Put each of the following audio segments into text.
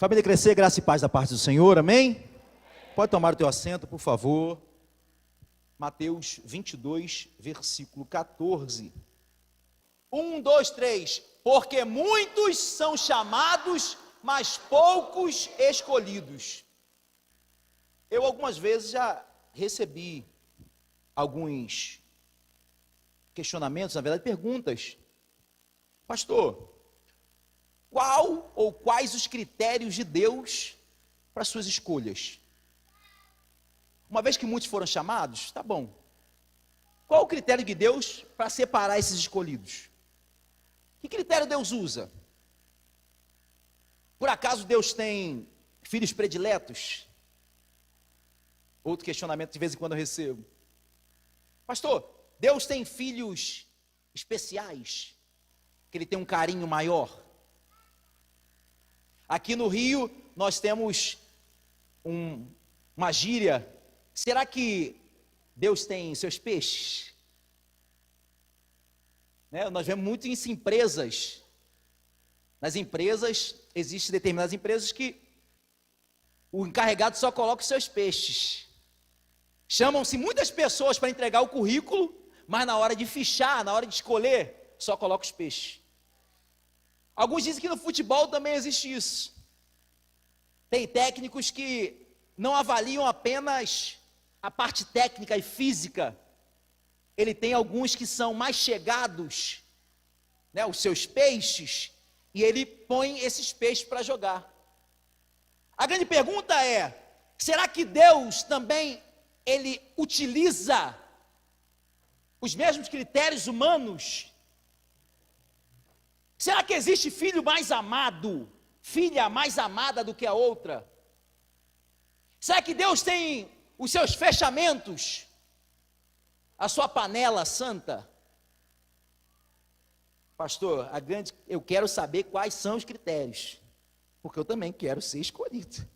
Família Crescer, graça e paz da parte do Senhor, amém? Pode tomar o teu assento, por favor. Mateus 22, versículo 14. 1, 2, 3. Porque muitos são chamados, mas poucos escolhidos. Eu algumas vezes já recebi alguns questionamentos, na verdade perguntas. Pastor, qual ou quais os critérios de Deus para suas escolhas? Uma vez que muitos foram chamados, tá bom. Qual o critério de Deus para separar esses escolhidos? Que critério Deus usa? Por acaso Deus tem filhos prediletos? Outro questionamento de vez em quando eu recebo. Pastor, Deus tem filhos especiais? Que Ele tem um carinho maior? Aqui no Rio, nós temos uma gíria. Será que Deus tem seus peixes? Né? Nós vemos muito isso em empresas. Nas empresas, existem determinadas empresas que o encarregado só coloca os seus peixes. Chamam-se muitas pessoas para entregar o currículo, mas na hora de fichar, na hora de escolher, só coloca os peixes. Alguns dizem que no futebol também existe isso. Tem técnicos que não avaliam apenas a parte técnica e física. Ele tem alguns que são mais chegados, né, os seus peixes, e ele põe esses peixes para jogar. A grande pergunta é: será que Deus também ele utiliza os mesmos critérios humanos? Será que existe filho mais amado, filha mais amada do que a outra? Será que Deus tem os seus fechamentos, a sua panela santa? Pastor, eu quero saber quais são os critérios, porque eu também quero ser escolhido.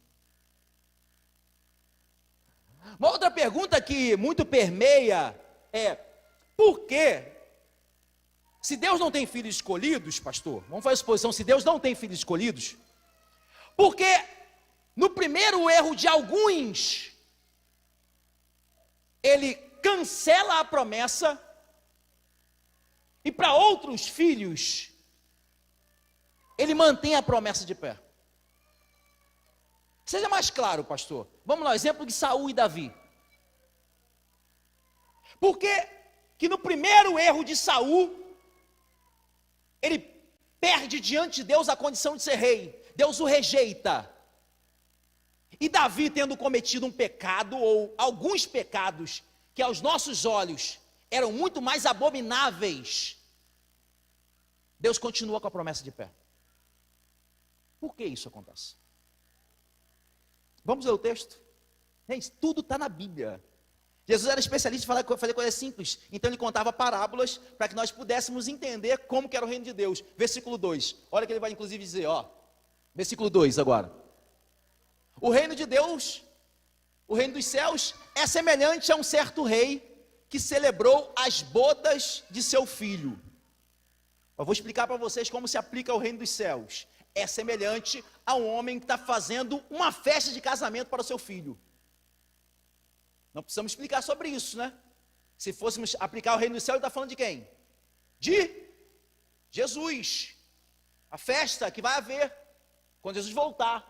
Uma outra pergunta que muito permeia é: por que, se Deus não tem filhos escolhidos, pastor, vamos fazer a suposição, se Deus não tem filhos escolhidos, porque no primeiro erro de alguns, Ele cancela a promessa, e para outros filhos, Ele mantém a promessa de pé? Seja mais claro, pastor. Vamos lá, exemplo de Saul e Davi. Por que no primeiro erro de Saul, ele perde diante de Deus a condição de ser rei? Deus o rejeita. E Davi, tendo cometido um pecado, ou alguns pecados, que aos nossos olhos eram muito mais abomináveis, Deus continua com a promessa de pé. Por que isso acontece? Vamos ler o texto? Gente, tudo está na Bíblia. Jesus era especialista em fazer coisas simples, então ele contava parábolas para que nós pudéssemos entender como que era o reino de Deus. Versículo 2, olha o que ele vai inclusive dizer, ó. Versículo 2 agora. O reino de Deus, o reino dos céus, é semelhante a um certo rei que celebrou as bodas de seu filho. Eu vou explicar para vocês como se aplica ao reino dos céus. É semelhante a um homem que está fazendo uma festa de casamento para o seu filho. Não precisamos explicar sobre isso, né? Se fôssemos aplicar o reino do céu, ele está falando de quem? De Jesus. A festa que vai haver quando Jesus voltar.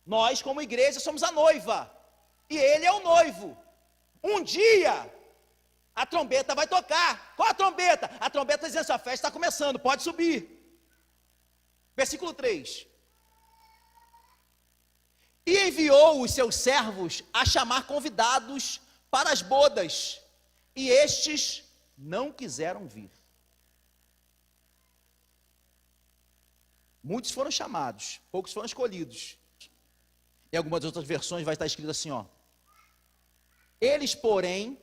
Nós, como igreja, somos a noiva. E ele é o noivo. Um dia, a trombeta vai tocar. Qual a trombeta? A trombeta está dizendo assim: a festa está começando, pode subir. Versículo 3. E enviou os seus servos a chamar convidados para as bodas, e estes não quiseram vir. Muitos foram chamados, poucos foram escolhidos. Em algumas outras versões vai estar escrito assim, ó: eles, porém,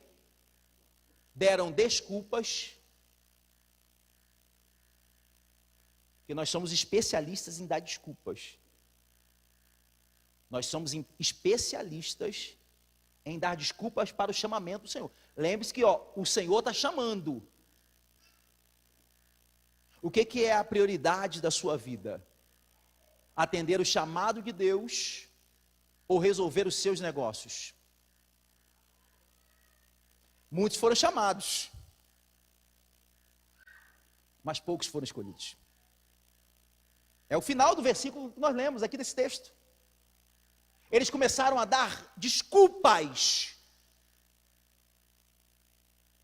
deram desculpas, porque nós somos especialistas em dar desculpas. Nós somos especialistas em dar desculpas para o chamamento do Senhor. Lembre-se que o Senhor está chamando. O que é a prioridade da sua vida? atender o chamado de Deus ou resolver os seus negócios? Muitos foram chamados, mas poucos foram escolhidos. É o final do versículo que nós lemos aqui desse texto. Eles começaram a dar desculpas,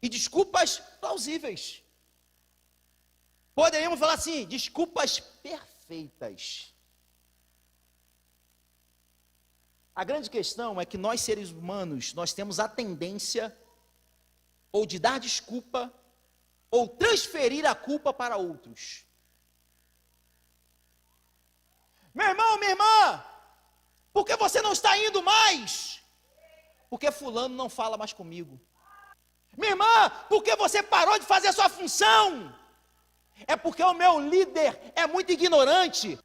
e desculpas plausíveis. Poderíamos falar assim, desculpas perfeitas. A grande questão é que nós, seres humanos, nós temos a tendência ou de dar desculpa, ou transferir a culpa para outros. Meu irmão, minha irmã, por que você não está indo mais? Porque fulano não fala mais comigo. Minha irmã, por que você parou de fazer a sua função? É porque o meu líder é muito ignorante.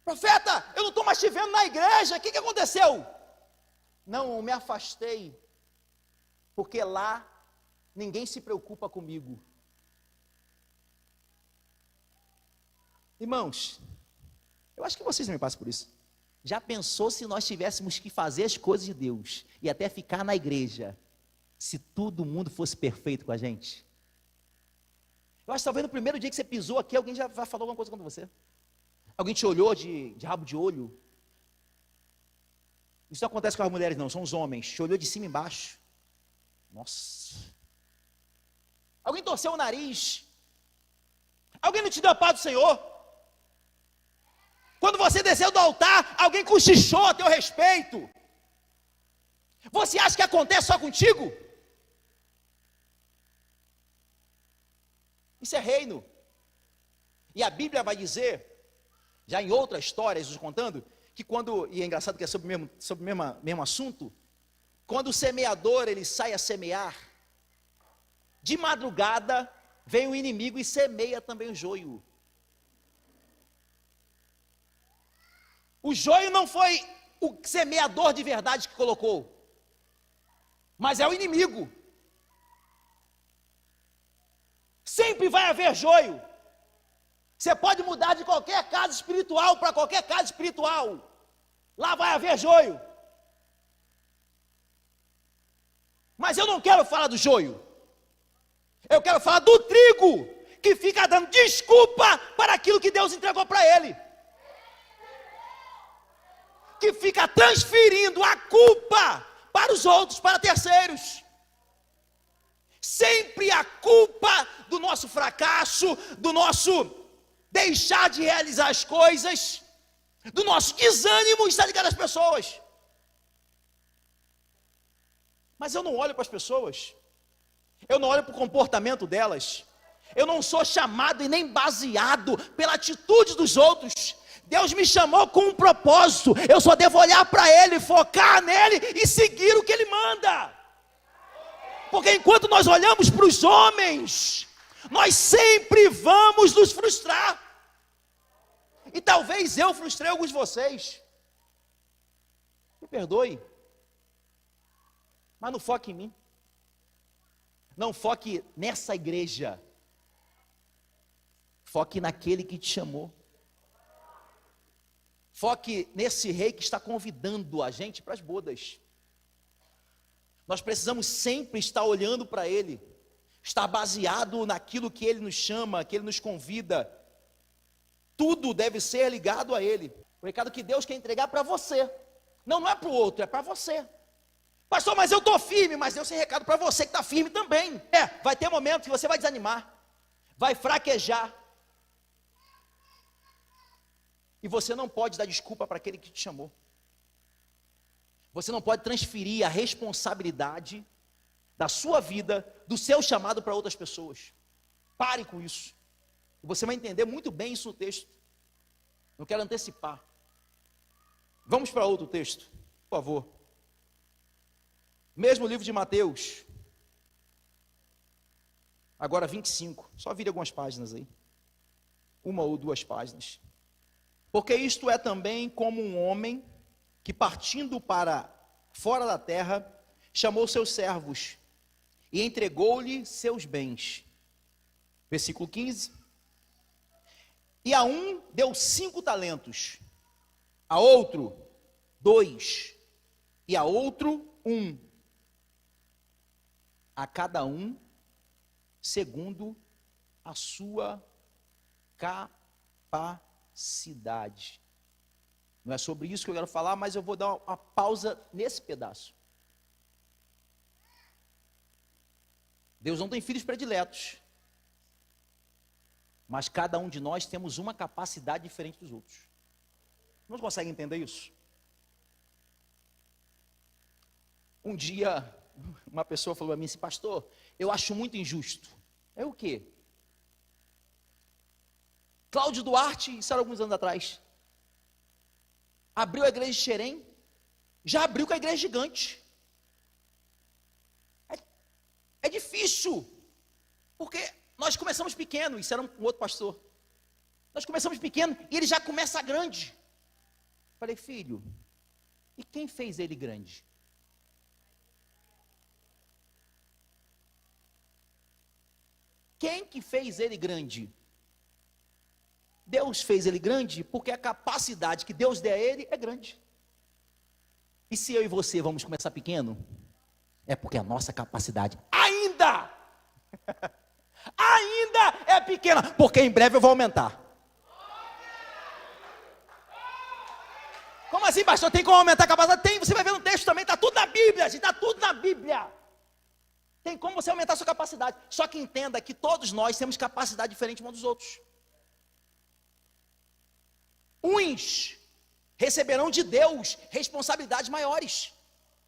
Profeta, eu não estou mais te vendo na igreja, o que aconteceu? Não, eu me afastei, porque lá ninguém se preocupa comigo. Irmãos, eu acho que vocês não me passam por isso. Já pensou se nós tivéssemos que fazer as coisas de Deus e até ficar na igreja, se todo mundo fosse perfeito com a gente? Eu acho que talvez no primeiro dia que você pisou aqui, alguém já falou alguma coisa contra você. Alguém te olhou de rabo de olho. Isso não acontece com as mulheres não, são os homens. Te olhou de cima e embaixo. Nossa. Alguém torceu o nariz. Alguém não te deu a paz do Senhor. Quando você desceu do altar, alguém cochichou a teu respeito. Você acha que acontece só contigo? Isso é reino. E a Bíblia vai dizer, já em outras histórias, nos contando, que quando, e é engraçado que é sobre o mesmo assunto, quando o semeador ele sai a semear, de madrugada vem o inimigo e semeia também o joio. O joio não foi o semeador de verdade que colocou, mas é o inimigo. Sempre vai haver joio. Você pode mudar de qualquer casa espiritual para qualquer casa espiritual, lá vai haver joio. Mas eu não quero falar do joio, eu quero falar do trigo, que fica dando desculpa para aquilo que Deus entregou para ele, que fica transferindo a culpa para os outros, para terceiros. Sempre a culpa do nosso fracasso, do nosso deixar de realizar as coisas, do nosso desânimo está ligado às pessoas. Mas eu não olho para as pessoas, eu não olho para o comportamento delas, eu não sou chamado e nem baseado pela atitude dos outros. Deus me chamou com um propósito, eu só devo olhar para Ele, focar nele e seguir o que Ele manda. Porque enquanto nós olhamos para os homens, nós sempre vamos nos frustrar. E talvez eu frustrei alguns de vocês. Me perdoe. Mas não foque em mim. Não foque nessa igreja. Foque naquele que te chamou. Foque nesse rei que está convidando a gente para as bodas. Nós precisamos sempre estar olhando para ele, estar baseado naquilo que ele nos chama, que ele nos convida. Tudo deve ser ligado a ele. O recado que Deus quer entregar para você. Não é para o outro, é para você. Pastor, mas eu estou firme, mas Deus tem recado para você que está firme também. Vai ter momentos que você vai desanimar, vai fraquejar. E você não pode dar desculpa para aquele que te chamou. Você não pode transferir a responsabilidade da sua vida, do seu chamado para outras pessoas. Pare com isso. E você vai entender muito bem isso no texto. Não quero antecipar. Vamos para outro texto, por favor. Mesmo livro de Mateus. Agora 25. Só vire algumas páginas aí. Uma ou duas páginas. Porque isto é também como um homem que partindo para fora da terra, chamou seus servos e entregou-lhe seus bens. Versículo 15. E a um deu 5 talentos, a outro 2, e a outro 1. A cada um segundo a sua capacidade. Não é sobre isso que eu quero falar, mas eu vou dar uma pausa nesse pedaço. Deus não tem filhos prediletos, mas cada um de nós temos uma capacidade diferente dos outros. Não consegue entender isso? Um dia, uma pessoa falou a mim assim: pastor, eu acho muito injusto. É o quê? Cláudio Duarte, isso era alguns anos atrás, abriu a igreja de Xerém, já abriu com a igreja gigante. É difícil, porque nós começamos pequeno, isso era um outro pastor. Nós começamos pequeno e ele já começa grande. Falei: filho, e quem fez ele grande? Quem que fez ele grande? Deus fez ele grande porque a capacidade que Deus der a ele é grande. E se eu e você vamos começar pequeno, é porque a nossa capacidade ainda é pequena, porque em breve eu vou aumentar. Como assim, pastor? Tem como aumentar a capacidade? Tem, você vai ver no texto também, está tudo na Bíblia, gente, está tudo na Bíblia. Tem como você aumentar a sua capacidade. Só que entenda que todos nós temos capacidade diferente uns dos outros. Uns receberão de Deus responsabilidades maiores.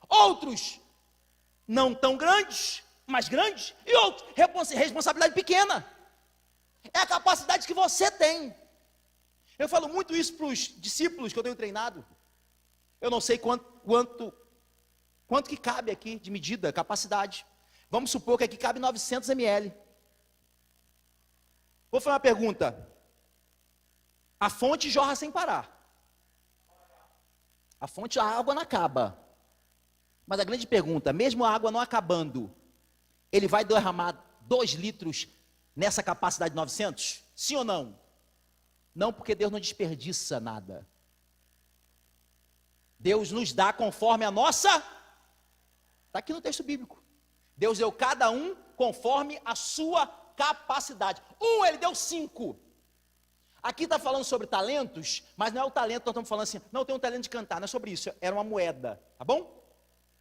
Outros, não tão grandes, mas grandes. E outros, responsabilidade pequena. É a capacidade que você tem. Eu falo muito isso para os discípulos que eu tenho treinado. Eu não sei quanto que cabe aqui de medida, capacidade. Vamos supor que aqui cabe 900 ml. Vou fazer uma pergunta. A fonte jorra sem parar. A fonte, a água não acaba. Mas a grande pergunta, mesmo a água não acabando, ele vai derramar 2 litros nessa capacidade de 900? Sim ou não? Não, porque Deus não desperdiça nada. Deus nos dá conforme a nossa... Está aqui no texto bíblico. Deus deu cada um conforme a sua capacidade. Ele deu 5. Aqui está falando sobre talentos, mas não é o talento, nós estamos falando assim, não, tem um talento de cantar, não é sobre isso, era uma moeda, tá bom?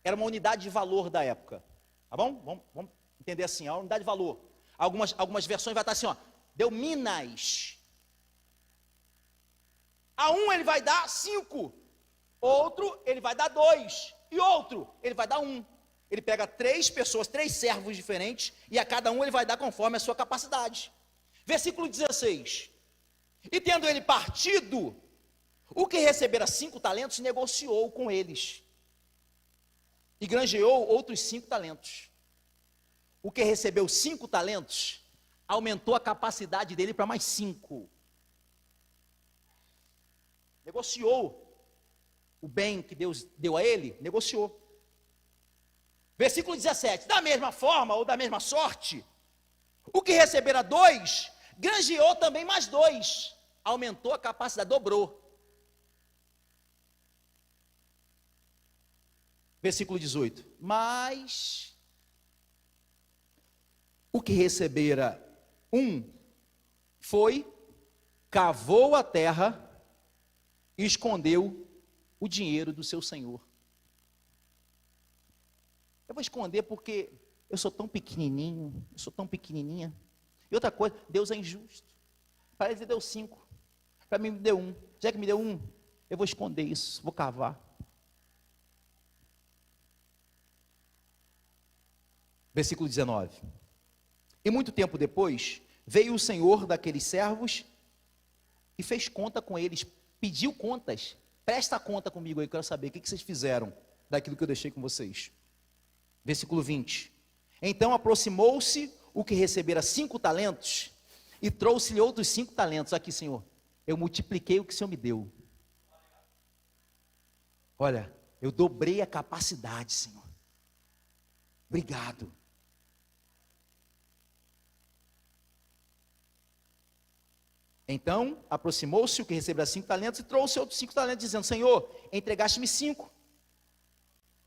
Era uma unidade de valor da época, tá bom? Vamos entender assim, a unidade de valor. Algumas versões vai estar assim, ó, deu minas. A um ele vai dar 5, outro ele vai dar 2, e outro ele vai dar 1. Ele pega 3 pessoas, 3 servos diferentes, e a cada um ele vai dar conforme a sua capacidade. Versículo 16. E tendo ele partido, o que recebera 5 talentos, negociou com eles. E granjeou outros 5 talentos. O que recebeu 5 talentos, aumentou a capacidade dele para mais 5. Negociou o bem que Deus deu a ele, negociou. Versículo 17, da mesma forma ou da mesma sorte, o que recebera 2, granjeou também mais 2, aumentou a capacidade, dobrou. Versículo 18, mas o que recebera 1, foi, cavou a terra e escondeu o dinheiro do seu senhor. Eu vou esconder porque eu sou tão pequenininho, eu sou tão pequenininha. E outra coisa, Deus é injusto. Para ele deu 5, para mim me deu 1. Já que me deu 1, eu vou esconder isso, vou cavar. Versículo 19. E muito tempo depois, veio o senhor daqueles servos e fez conta com eles, pediu contas. Presta conta comigo aí, eu quero saber o que vocês fizeram daquilo que eu deixei com vocês. Versículo 20. Então aproximou-se o que recebera 5 talentos e trouxe-lhe outros 5 talentos. Aqui, Senhor, eu multipliquei o que o Senhor me deu. Olha, eu dobrei a capacidade, Senhor. Obrigado. Então aproximou-se o que recebera 5 talentos e trouxe outros 5 talentos, dizendo: Senhor, entregaste-me 5.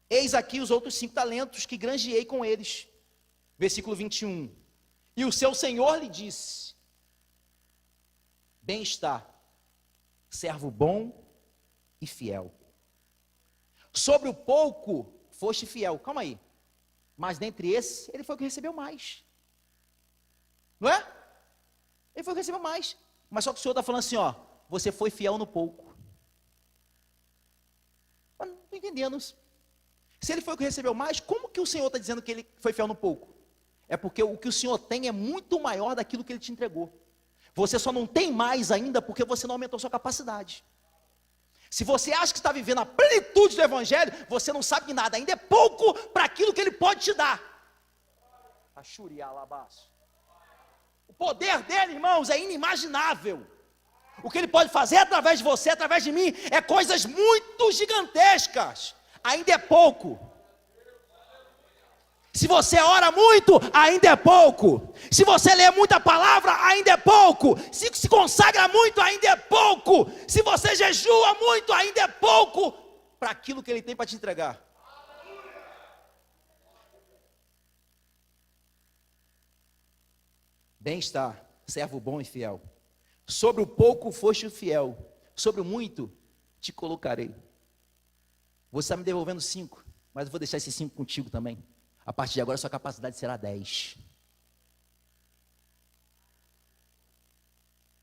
Eis aqui os outros 5 talentos que granjeei com eles. Versículo 21. E o seu senhor lhe disse: Bem está, servo bom e fiel. Sobre o pouco foste fiel. Calma aí. Mas dentre esses, ele foi o que recebeu mais. Não é? Ele foi o que recebeu mais. Mas só que o Senhor está falando assim, ó: você foi fiel no pouco. Eu não estou entendendo. Se ele foi o que recebeu mais, como que o Senhor está dizendo que ele foi fiel no pouco? É porque o que o Senhor tem é muito maior daquilo que ele te entregou. Você só não tem mais ainda porque você não aumentou sua capacidade. Se você acha que está vivendo a plenitude do Evangelho, você não sabe de nada, ainda é pouco para aquilo que Ele pode te dar. O poder dele, irmãos, é inimaginável. O que Ele pode fazer através de você, através de mim, é coisas muito gigantescas. Ainda é pouco. Se você ora muito, ainda é pouco. Se você lê muita palavra, ainda é pouco. Se consagra muito, ainda é pouco. Se você jejua muito, ainda é pouco para aquilo que Ele tem para te entregar. Bem está, servo bom e fiel. Sobre o pouco foste fiel, sobre o muito te colocarei. Você está me devolvendo 5, mas eu vou deixar esses 5 contigo também. A partir de agora, sua capacidade será 10.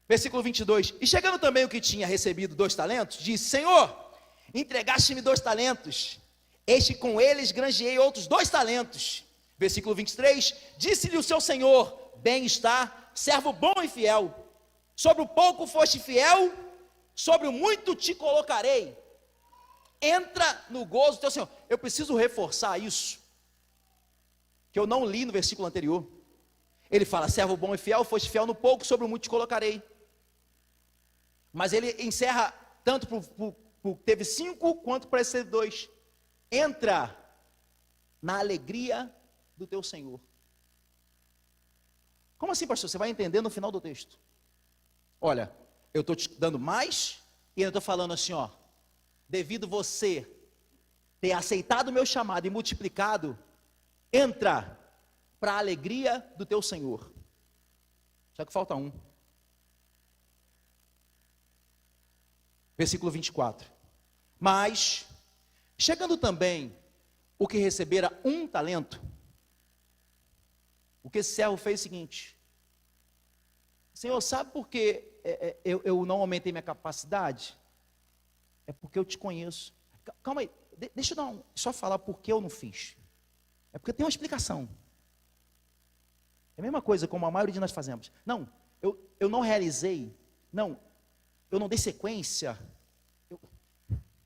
Versículo 22. E chegando também o que tinha recebido 2 talentos, disse: Senhor, entregaste-me 2 talentos. Este com eles granjeei outros 2 talentos. Versículo 23. Disse-lhe o seu senhor: Bem está, servo bom e fiel. Sobre o pouco foste fiel, sobre o muito te colocarei. Entra no gozo do teu Senhor. Eu preciso reforçar isso, que eu não li no versículo anterior. Ele fala: servo bom e fiel, foste fiel no pouco, sobre o muito te colocarei. Mas ele encerra tanto para teve 5 quanto para esse 2. Entra na alegria do teu Senhor. Como assim, pastor? Você vai entender no final do texto. Olha, eu estou te dando mais, e eu estou falando assim, ó: devido você ter aceitado o meu chamado e multiplicado, entra para a alegria do teu Senhor. Só que falta um. Versículo 24. Mas, chegando também o que recebera 1 talento, o que esse servo fez é o seguinte: Senhor, sabe por que eu não aumentei minha capacidade? É porque eu te conheço. Calma aí, deixa eu só falar por que eu não fiz. É porque tem uma explicação. É a mesma coisa como a maioria de nós fazemos. Não, eu não realizei. Não, eu não dei sequência.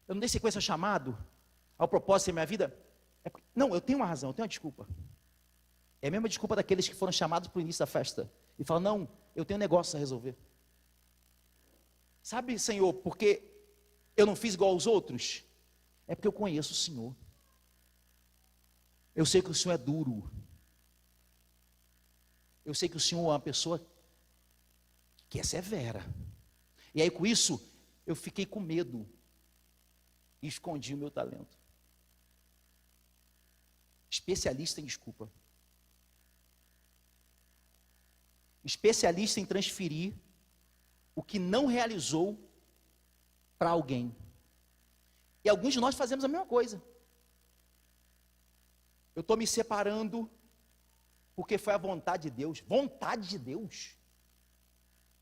Eu não dei sequência ao chamado, ao propósito da minha vida. Não, eu tenho uma razão, eu tenho uma desculpa. É a mesma desculpa daqueles que foram chamados para o início da festa e falam: não, eu tenho um negócio a resolver. Sabe, Senhor, porque eu não fiz igual aos outros? É porque eu conheço o Senhor. Eu sei que o Senhor é duro. Eu sei que o Senhor é uma pessoa que é severa. E aí com isso, eu fiquei com medo e escondi o meu talento. Especialista em desculpa. Especialista em transferir o que não realizou para alguém. E alguns de nós fazemos a mesma coisa. Eu estou me separando porque foi a vontade de Deus. Vontade de Deus.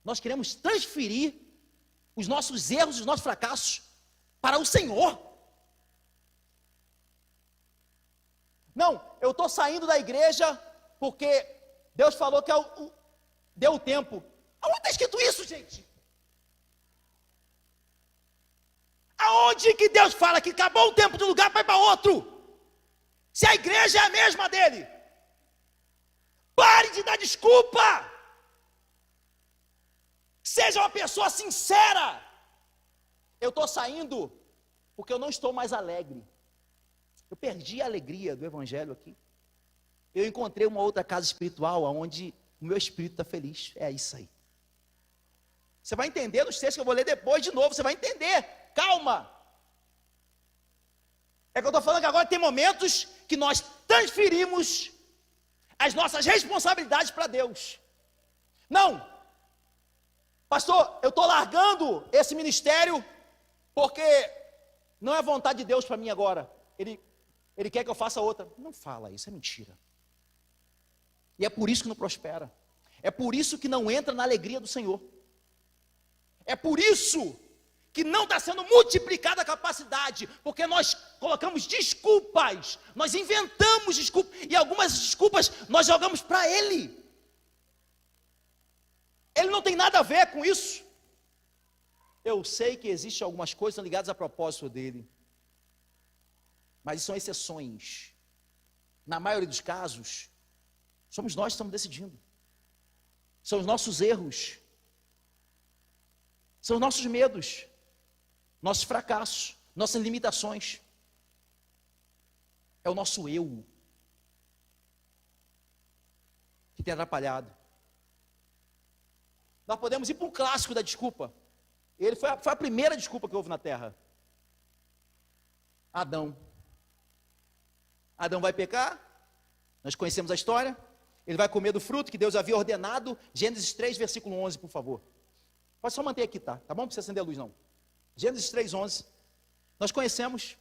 Nós queremos transferir os nossos erros, os nossos fracassos para o Senhor. Não, eu estou saindo da igreja porque Deus falou que deu o tempo. Aonde está escrito isso, gente? Aonde que Deus fala que acabou o tempo de um lugar para ir para outro? Se a igreja é a mesma dele. Pare de dar desculpa. Seja uma pessoa sincera. Eu estou saindo porque eu não estou mais alegre. Eu perdi a alegria do Evangelho aqui. Eu encontrei uma outra casa espiritual onde o meu espírito está feliz. É isso aí. Você vai entender nos textos que eu vou ler depois de novo, você vai entender. Calma. É que eu estou falando que agora tem momentos que nós transferimos as nossas responsabilidades para Deus. Não, pastor, eu estou largando esse ministério porque não é vontade de Deus para mim agora. Ele quer que eu faça outra. Não fala isso, é mentira. E é por isso que não prospera. É por isso que não entra na alegria do Senhor. É por isso que não está sendo multiplicada a capacidade, porque nós colocamos desculpas, nós inventamos desculpas, e algumas desculpas nós jogamos para Ele. Ele não tem nada a ver com isso. Eu sei que existem algumas coisas ligadas a propósito dele, mas são exceções. Na maioria dos casos, somos nós que estamos decidindo. São os nossos erros, são os nossos medos, nossos fracassos, nossas limitações. É o nosso eu que tem atrapalhado. Nós podemos ir para um clássico da desculpa. Ele foi a primeira desculpa que houve na terra. Adão. Adão vai pecar, nós conhecemos a história. Ele vai comer do fruto que Deus havia ordenado. Gênesis 3, versículo 11, por favor. Pode só manter aqui, tá? Tá bom? Não precisa acender a luz, não. Gênesis 3, 11. Nós conhecemos.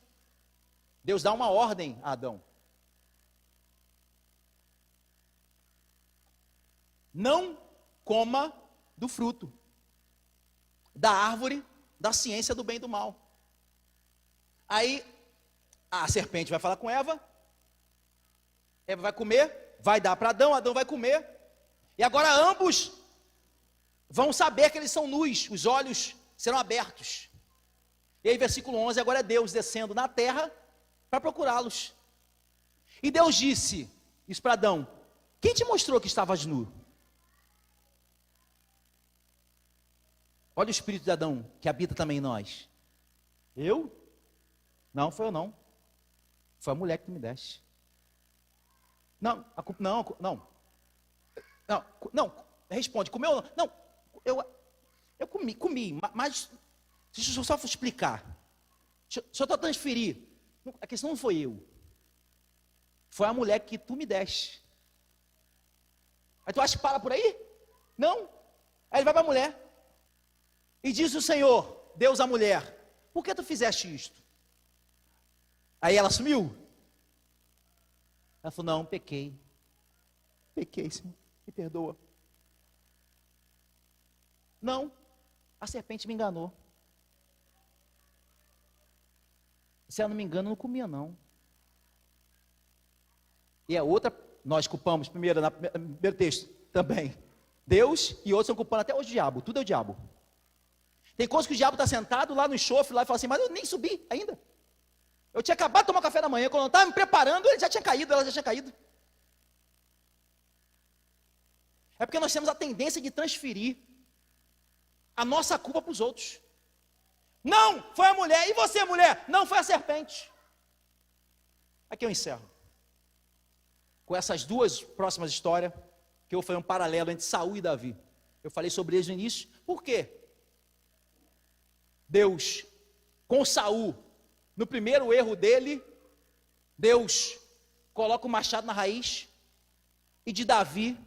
Deus dá uma ordem a Adão. Não coma do fruto da árvore da ciência do bem e do mal. Aí a serpente vai falar com Eva. Eva vai comer, vai dar para Adão, Adão vai comer. E agora ambos vão saber que eles são nus, os olhos serão abertos. E aí versículo 11, agora é Deus descendo na terra para procurá-los. E Deus disse isso para Adão: quem te mostrou que estavas nu? Olha o espírito de Adão, que habita também em nós. Eu? Não, foi eu não. Foi a mulher que tu me deste. Não, a culpa, não, responde, comeu ou não? Não, eu comi, mas deixa eu só explicar. Deixa eu transferir. A questão não foi eu. Foi a mulher que tu me deste. Aí tu acha que para por aí? Não. Aí ele vai para a mulher. E diz o Senhor, Deus à mulher: por que tu fizeste isto? Aí ela sumiu. Ela falou: não, pequei, Senhor, me perdoa. Não, a serpente me enganou. Se ela não me engana, eu não comia não. E a outra, nós culpamos, no primeiro texto, também, Deus, e outros estão culpando até o diabo, tudo é o diabo. Tem coisas que o diabo está sentado lá no enxofre, lá e fala assim: mas eu nem subi ainda. Eu tinha acabado de tomar café da manhã, quando eu estava me preparando, ele já tinha caído, ela já tinha caído. É porque nós temos a tendência de transferir a nossa culpa para os outros. Não, foi a mulher. E você, mulher? Não, foi a serpente. Aqui eu encerro. Com essas duas próximas histórias, que eu falei um paralelo entre Saul e Davi. Eu falei sobre eles no início. Por quê? Deus, com Saul, no primeiro erro dele, Deus coloca o machado na raiz, e de Davi,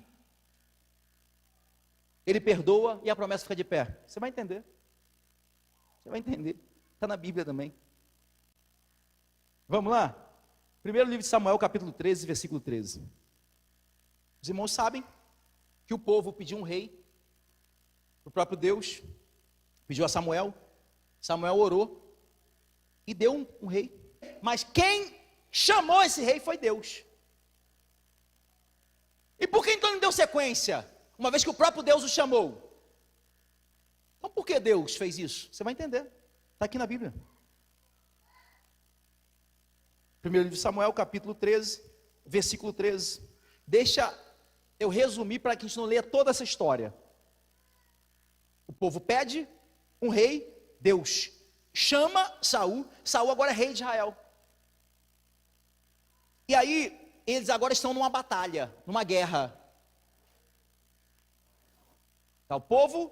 ele perdoa e a promessa fica de pé. Você vai entender. Você vai entender. Está na Bíblia também. Vamos lá? Primeiro livro de Samuel, capítulo 13, versículo 13. Os irmãos sabem que o povo pediu um rei, o próprio Deus pediu a Samuel, Samuel orou e deu um rei. Mas quem chamou esse rei foi Deus. E por que então não deu sequência? Uma vez que o próprio Deus o chamou. Então por que Deus fez isso? Você vai entender. Está aqui na Bíblia. Primeiro livro de Samuel, capítulo 13, versículo 13. Deixa eu resumir para que a gente não leia toda essa história. O povo pede um rei, Deus chama Saul, Saul agora é rei de Israel. E aí, eles agora estão numa batalha, numa guerra. Tá, o povo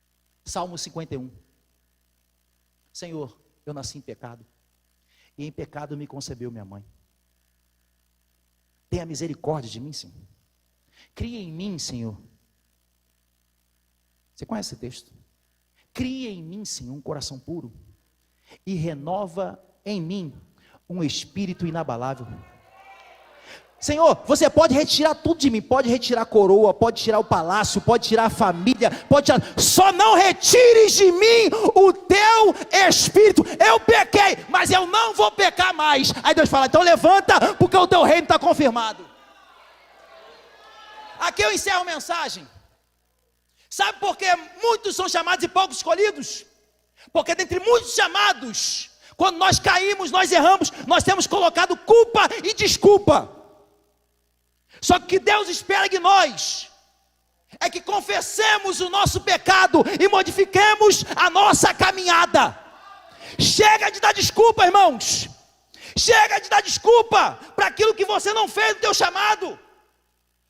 Salmo 51. Senhor, eu nasci em pecado, e em pecado me concebeu minha mãe. Tenha misericórdia de mim, Senhor. Cria em mim, Senhor. Você conhece esse texto? Cria em mim, Senhor, um coração puro, e renova em mim um espírito inabalável. Senhor, você pode retirar tudo de mim, pode retirar a coroa, pode tirar o palácio, pode tirar a família, pode tirar, só não retires de mim o teu espírito. Eu pequei, mas eu não vou pecar mais. Aí Deus fala, então levanta, porque o teu reino está confirmado. Aqui eu encerro a mensagem. Sabe por que muitos são chamados e poucos escolhidos? Porque dentre muitos chamados, quando nós caímos, nós erramos, nós temos colocado culpa e desculpa. Só que o que Deus espera de nós é que confessemos o nosso pecado e modifiquemos a nossa caminhada. Chega de dar desculpa, irmãos. Chega de dar desculpa para aquilo que você não fez no teu chamado,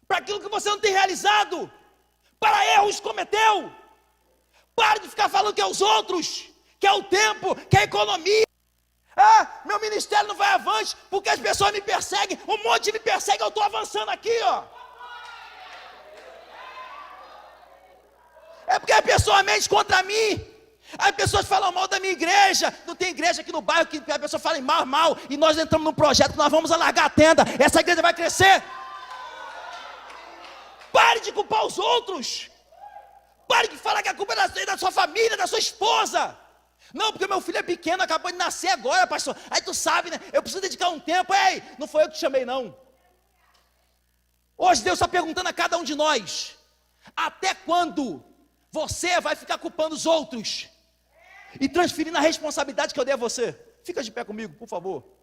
para aquilo que você não tem realizado, para erros que cometeu. Pare de ficar falando que é os outros, que é o tempo, que é a economia. Ah, meu ministério não vai avante, porque as pessoas me perseguem, um monte me persegue, eu estou avançando aqui, ó. É porque a pessoa mente contra mim. As pessoas falam mal da minha igreja. Não tem igreja aqui no bairro que a pessoa fala mal, e nós entramos num projeto que nós vamos alargar a tenda, essa igreja vai crescer. Pare de culpar os outros. Pare de falar que a culpa é da sua família, da sua esposa. Não, porque meu filho é pequeno, acabou de nascer agora, pastor. Aí tu sabe, né? Eu preciso dedicar um tempo. Ei, não foi eu que te chamei, não. Hoje Deus está perguntando a cada um de nós: até quando você vai ficar culpando os outros e transferindo a responsabilidade que eu dei a você? Fica de pé comigo, por favor.